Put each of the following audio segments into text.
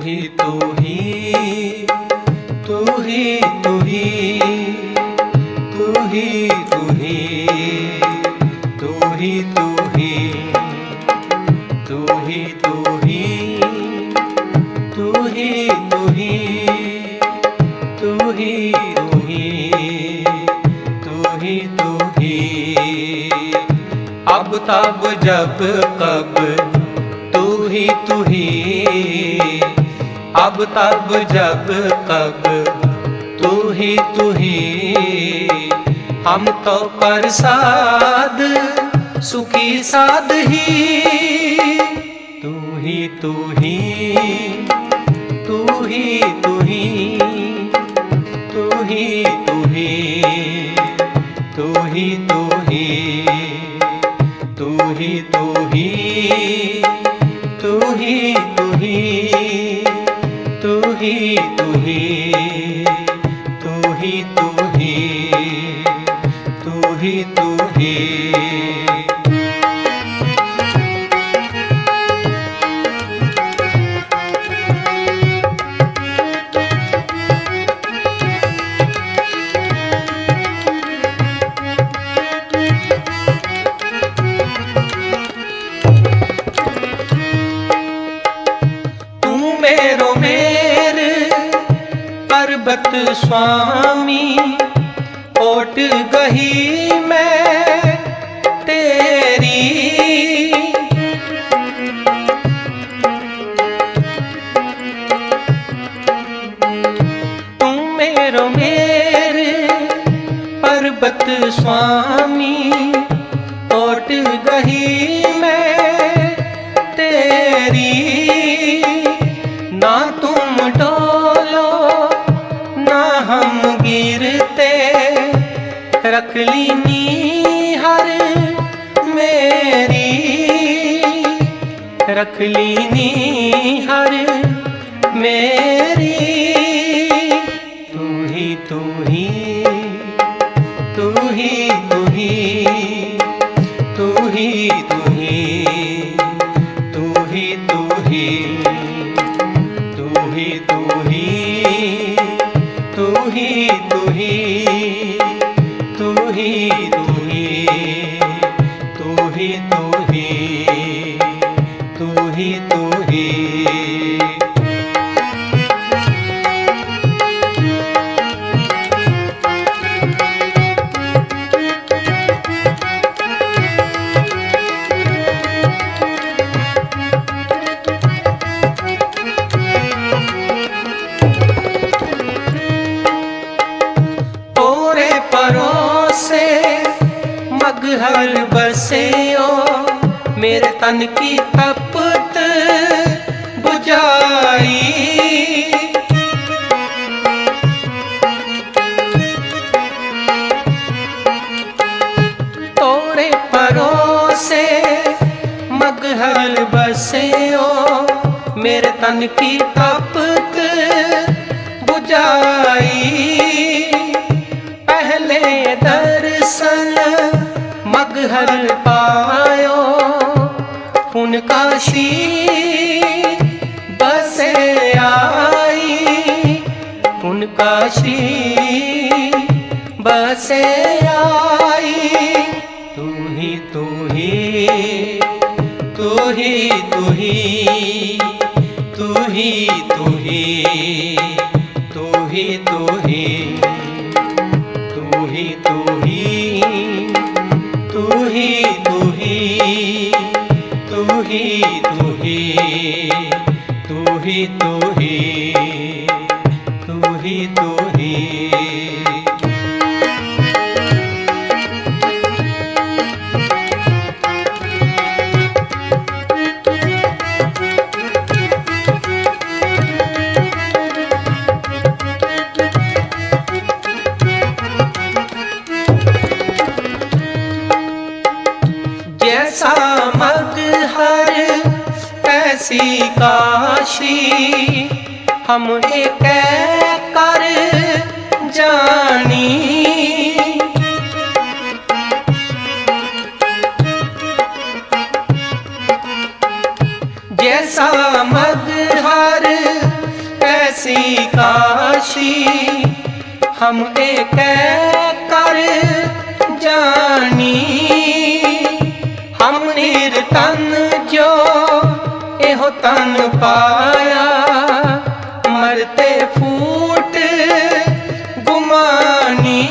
ही तू ही तू ही तू ही तू ही तू ही तू ही तू ही तू ही तू ही तू ही तू ही तू ही तू ही तू ही तू ही अब तब जब कब तू ही तू ही अब तब जब कब तू ही तू ही हम तो प्रसाद सुखी साध ही तू ही तू ही तू ही तू ही तू ही तू ही तू ही तू ही तू ही तू ही तू ही तू ही तू ही तू ही तू ही तू ही तू ही तू ही मेरो मेर पर्वत स्वामी ओट गही मैं तेरी तू मेरो मेर पर्वत स्वामी ओट गही मैं तेरी ना तुम डोलो ना हम गिरते रख लीनी हर मेरी रख लीनी हर मेरी तू ही तू ही तू ही तू ही तू ही तू ही तू ही तू ही तू ही तू ही तू ही तू ही तू ही तू ही तू ही तू ही तू ही तू ही मगहर बसेओ मेरे तन की तपत बुझाई तोरे परोसे मगहर बसेओ मेरे तन की तपत बुझाई पहले दर्शन मगहर पायो पुनकाशी बसे आई पुनकाशी बसे आई तू ही तू ही तू ही तू ही तू ही तू ही तू ही तू ही तू ही तू ही तू ही तू ही तू ही तू ही तू ही तू ही तू ही तू ही जैसा मगहर ऐसी काशी हम एक कर जानी जैसा मगहर ऐसी काशी हम एक कर जानी। हम निर्तन जो एहो तन पाया, मरते फूट गुमानी,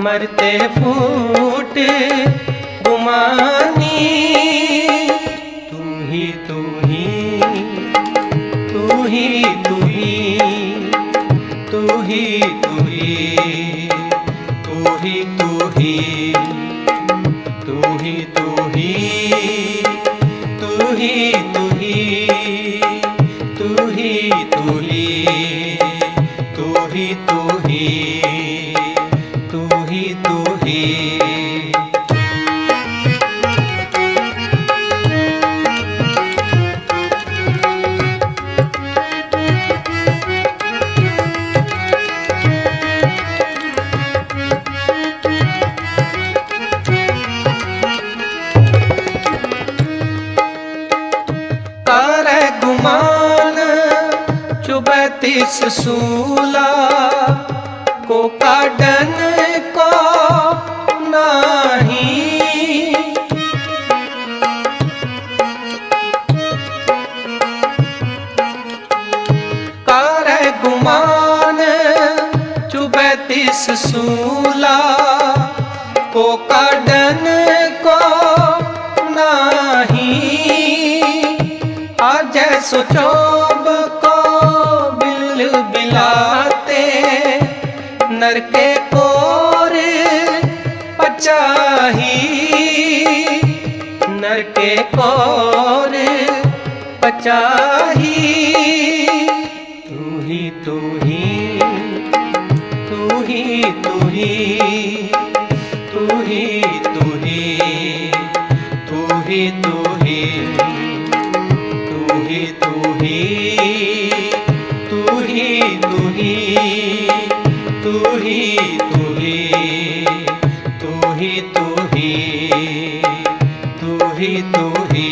मरते फूट गुमानी। तू ही तू ही तू ही तू ही तू ही तू ही तू ही तू ही तू ही तू ही तू ही तू ही तू ही तू ही तू ही तू ही तू ही तू ही। गुमान चुभै तिस सूला को काढ़न को नाही। कर गुमान चुभै तिस सूला को काढ़न को नाही। आज सोचोब को बिल बिलाते नर के कोर पचाही, नर के कोर पचाही। तू ही तू ही तू ही तू ही तू ही तू ही तू ही तू ही तू ही तू ही तू ही तू ही तू ही तू ही तू ही तू ही।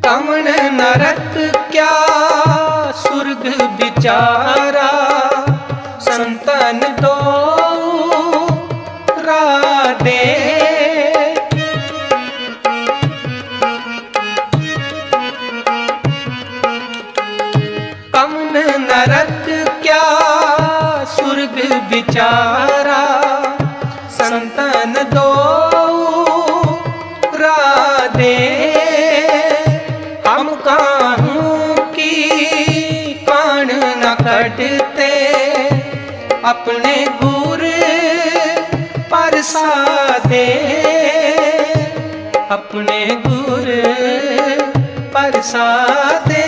कमन नरक क्या सुर्ग बिचारा, संतन दो राधे। कमन नरक क्या सुर्ग बिचारा, संतन दो राधे। हम काहूँ की कान न कटते अपने गुर परसादे, अपने गुर परसादे।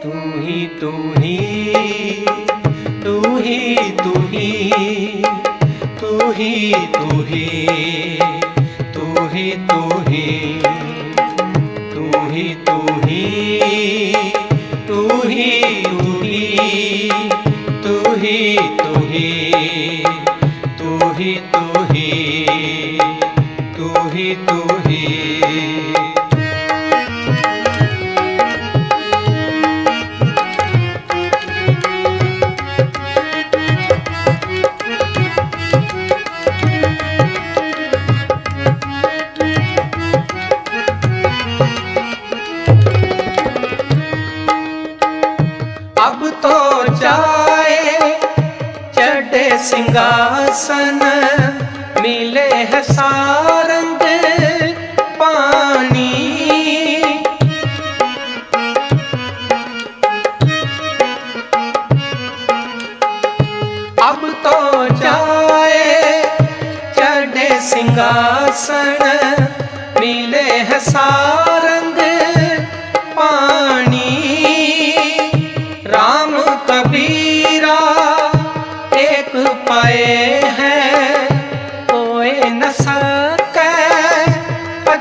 तू ही तू ही तू ही तू ही तू ही तू ही तू ही तू ही तू ही तू ही तू ही तू ही तू ही तू ही तू ही तू ही तू ही। अब तो जाए चढ़े सिंहासन, मिले है सारंग पानी। अब तो जाए चढ़े सिंहासन, मिले है सारंग पानी। राम कबीरा एक पाए हैं, कोई न सके